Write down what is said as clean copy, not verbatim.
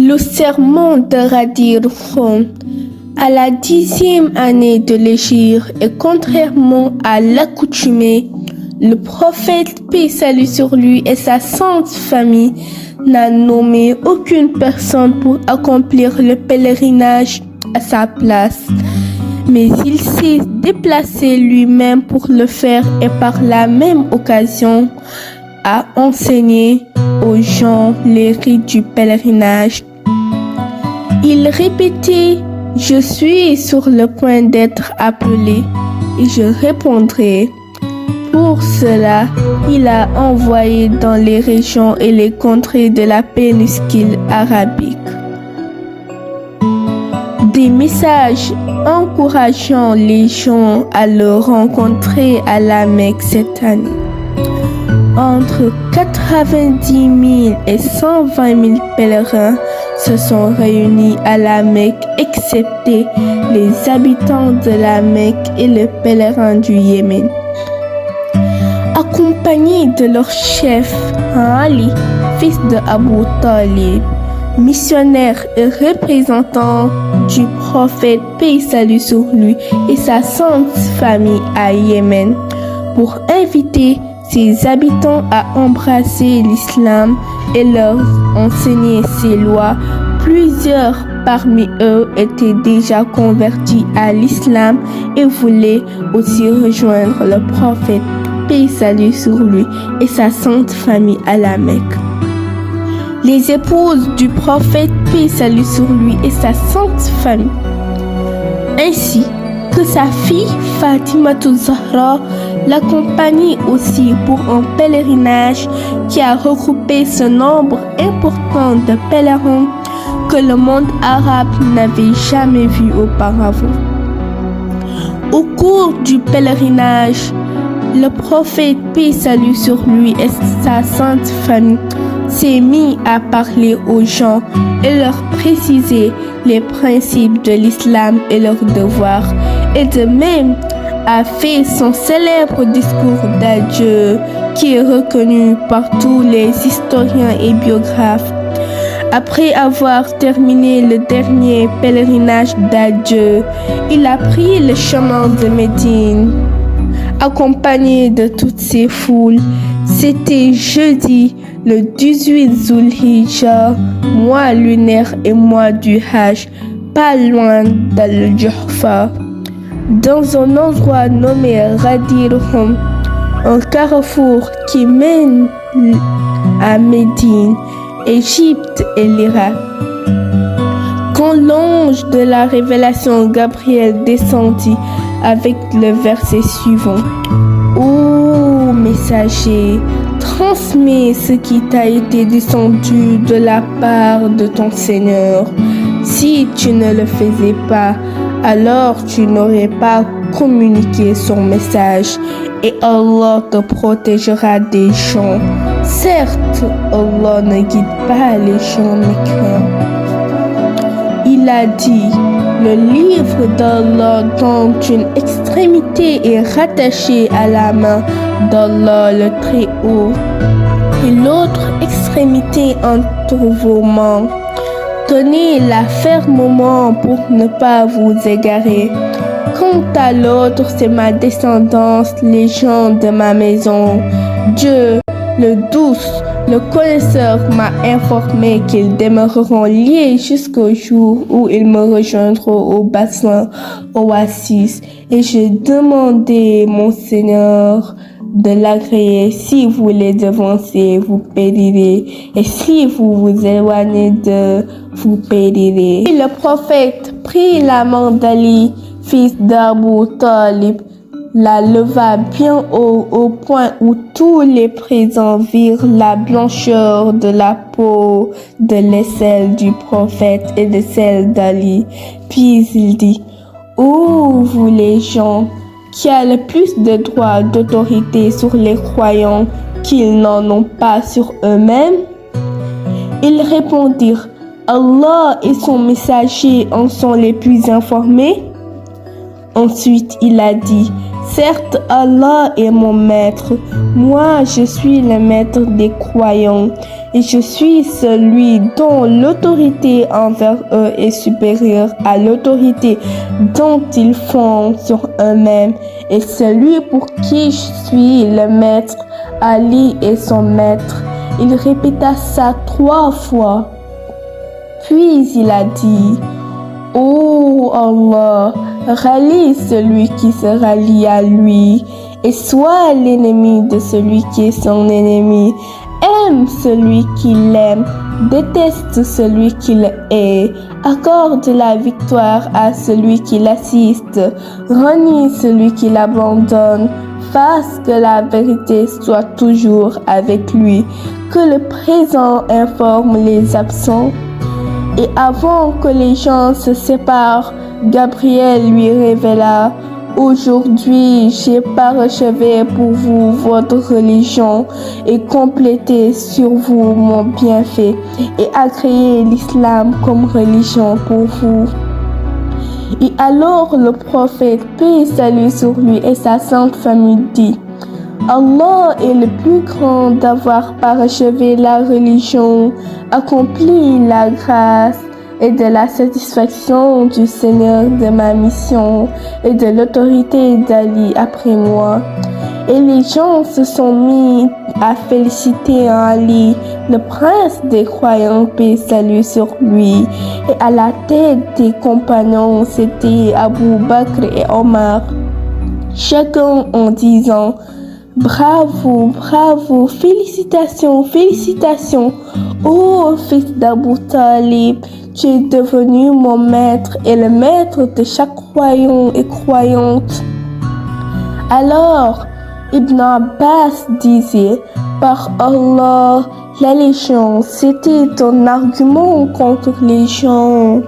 Le sermon de Ghadir Khoum à la 10e année de l'Hégire et contrairement à l'accoutumée, le prophète, paix et salut sur lui et sa sainte famille, n'a nommé aucune personne pour accomplir le pèlerinage à sa place. Mais il s'est déplacé lui-même pour le faire et par la même occasion a enseigné aux gens les rites du pèlerinage. Il répétait: je suis sur le point d'être appelé et je répondrai. Pour cela, il a envoyé dans les régions et les contrées de la péninsule arabique des messages encourageant les gens à le rencontrer à la Mecque cette année. Entre 90 000 et 120 000 pèlerins se sont réunis à la Mecque, excepté les habitants de la Mecque et les pèlerins du Yémen. Accompagnés de leur chef Ali, fils de Abu Talib, missionnaire et représentant du prophète, paix et salut sur lui et sa sainte famille à Yémen, pour inviter ses habitants à embrasser l'islam et leur enseigner ses lois. Plusieurs parmi eux étaient déjà convertis à l'islam et voulaient aussi rejoindre le prophète, paix et salut sur lui et sa sainte famille à la Mecque. Les épouses du prophète, paix et salut sur lui et sa sainte famille, ainsi que sa fille Fatimatou Zahra, l'accompagnait aussi pour un pèlerinage qui a regroupé ce nombre important de pèlerins que le monde arabe n'avait jamais vu auparavant. Au cours du pèlerinage, le prophète, paix et salut sur lui et sa sainte famille, s'est mis à parler aux gens et leur préciser les principes de l'islam et leurs devoirs, et de même a fait son célèbre discours d'adieu qui est reconnu par tous les historiens et biographes. Après avoir terminé le dernier pèlerinage d'adieu, il a pris le chemin de Médine, accompagné de toutes ces foules. C'était jeudi, le 18 Zulhijja, mois lunaire et mois du Hajj, pas loin d'Al-Juhfa, dans un endroit nommé Ghadir Khoum, un carrefour qui mène à Médine, Égypte et l'Irak. Quand l'ange de la révélation Gabriel descendit avec le verset suivant: ô messager, transmets ce qui t'a été descendu de la part de ton Seigneur. Si tu ne le faisais pas, alors tu n'aurais pas communiqué son message et Allah te protégera des gens. Certes, Allah ne guide pas les gens mécréants. Il a dit: le livre d'Allah dont une extrémité est rattachée à la main d'Allah le Très-Haut et l'autre extrémité entre vos mains. Tenez-la fermement pour ne pas vous égarer. Quant à l'autre, c'est ma descendance, les gens de ma maison. Dieu, le douce, le connaisseur, m'a informé qu'ils demeureront liés jusqu'au jour où ils me rejoindront au bassin oasis. Et j'ai demandé mon Seigneur de l'agréer. Si vous les devancez, vous périrez. Et si vous vous éloignez d'eux, vous périrez. Et le prophète prit la main d'Ali, fils d'Abu Talib, la leva bien haut au point où tous les présents virent la blancheur de la peau, de l'aisselle du prophète et de celle d'Ali. Puis il dit: ô vous les gens, qui a le plus de droits d'autorité sur les croyants qu'ils n'en ont pas sur eux-mêmes? Ils répondirent: Allah et son messager en sont les plus informés. Ensuite il a dit: Certes, Allah est mon maître. Moi, je suis le maître des croyants et je suis celui dont l'autorité envers eux est supérieure à l'autorité dont ils font sur eux-mêmes et celui pour qui je suis le maître. Ali est son maître. Il répéta ça 3 fois. Puis il a dit: Oh Allah, rallie celui qui se rallie à lui et sois l'ennemi de celui qui est son ennemi. Aime celui qui l'aime, déteste celui qui le hait. Accorde la victoire à celui qui l'assiste, renie celui qui l'abandonne. Fasse que la vérité soit toujours avec lui, que le présent informe les absents. Et avant que les gens se séparent, Gabriel lui révéla: Aujourd'hui, j'ai parachevé pour vous votre religion et complété sur vous mon bienfait et agréé l'islam comme religion pour vous. Et alors le prophète, paix et salut sur lui et sa sainte famille, dit: Allah est le plus grand d'avoir parachevé la religion, accompli la grâce et de la satisfaction du Seigneur de ma mission et de l'autorité d'Ali après moi. Et les gens se sont mis à féliciter Ali, le prince des croyants, paix et salut sur lui. Et à la tête des compagnons, c'était Abu Bakr et Omar, chacun en disant: Bravo, bravo, félicitations, félicitations. Oh, fils d'Abu Talib, tu es devenu mon maître et le maître de chaque croyant et croyante. Alors, Ibn Abbas disait: Par Allah, l'allégeance, c'était ton argument contre les gens.